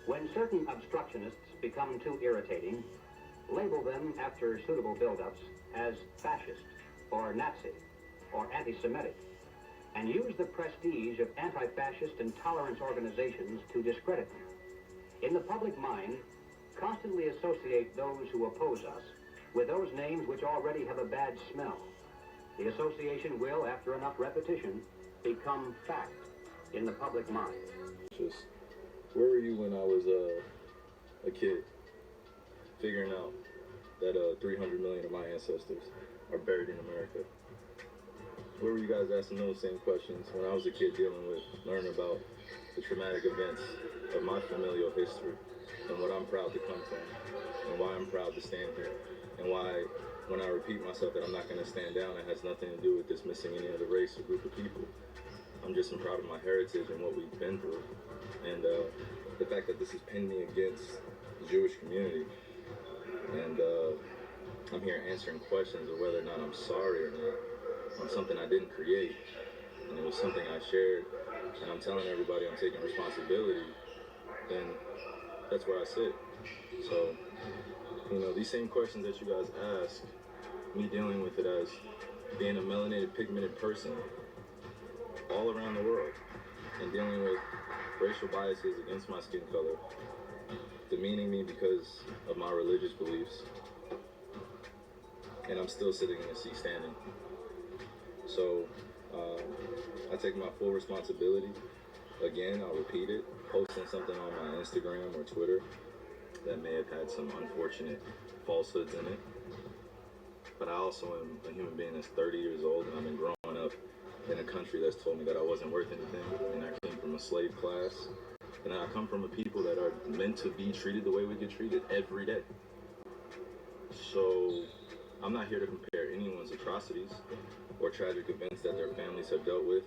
When certain obstructionists become too irritating, label them after suitable build-ups as fascist, or Nazi, or anti-Semitic, and use the prestige of anti-fascist and tolerance organizations to discredit them. In the public mind, constantly associate those who oppose us with those names which already have a bad smell. The association will, after enough repetition, become fact in the public mind. Just, where were you when I was a kid, figuring out that 300 million of my ancestors are buried in America? Where were you guys asking those same questions when I was a kid learning about the traumatic events of my familial history and what I'm proud to come from and why I'm proud to stand here and why when I repeat myself that I'm not going to stand down, it has nothing to do with dismissing any other race or group of people. I'm just proud of my heritage and what we've been through. And the fact that this is pending against the Jewish community. And I'm here answering questions of whether or not I'm sorry or not on something I didn't create. And it was something I shared. And I'm telling everybody I'm taking responsibility. Then that's where I sit. So, these same questions that you guys ask, me dealing with it as being a melanated, pigmented person all around the world and dealing with racial biases against my skin color, demeaning me because of my religious beliefs, and I'm still sitting in a seat standing. So I take my full responsibility. Again, I'll repeat it, posting something on my Instagram or Twitter that may have had some unfortunate falsehoods in it. But I also am a human being that's 30 years old, and I've been growing up in a country that's told me that I wasn't worth anything, and I came from a slave class, and I come from a people that are meant to be treated the way we get treated every day. So I'm not here to compare anyone's atrocities or tragic events that their families have dealt with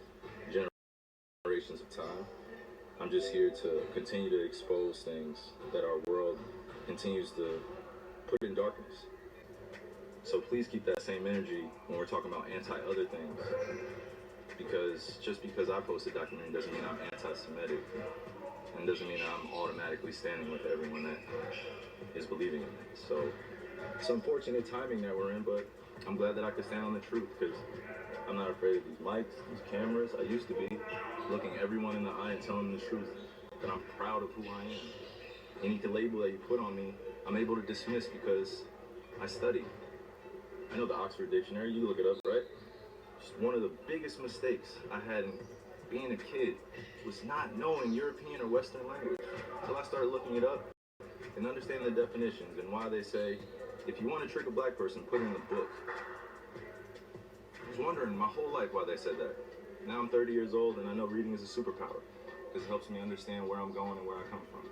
generations of time. I'm just here to continue to expose things that our world continues to put in darkness. So please keep that same energy when we're talking about anti-other things. Because just because I post a documentary doesn't mean I'm anti-Semitic. And doesn't mean I'm automatically standing with everyone that is believing in it. So it's unfortunate timing that we're in, but I'm glad that I can stand on the truth because I'm not afraid of these mics, these cameras. I used to be looking everyone in the eye and telling them the truth. That I'm proud of who I am. Any label that you put on me, I'm able to dismiss because I study. I know the Oxford Dictionary, you look it up, right? Just one of the biggest mistakes I had in being a kid was not knowing European or Western language. Until I started looking it up and understanding the definitions and why they say, if you want to trick a black person, put it in the book. I was wondering my whole life why they said that. Now I'm 30 years old and I know reading is a superpower because it helps me understand where I'm going and where I come from.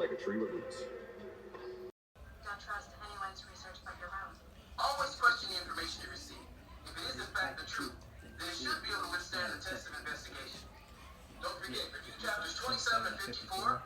Like a tree with roots. Don't trust anyone's research but your own. Always question the information you receive. If it is in fact the truth, then it should be able to withstand the test of investigation. Don't forget, review chapters 27 and 54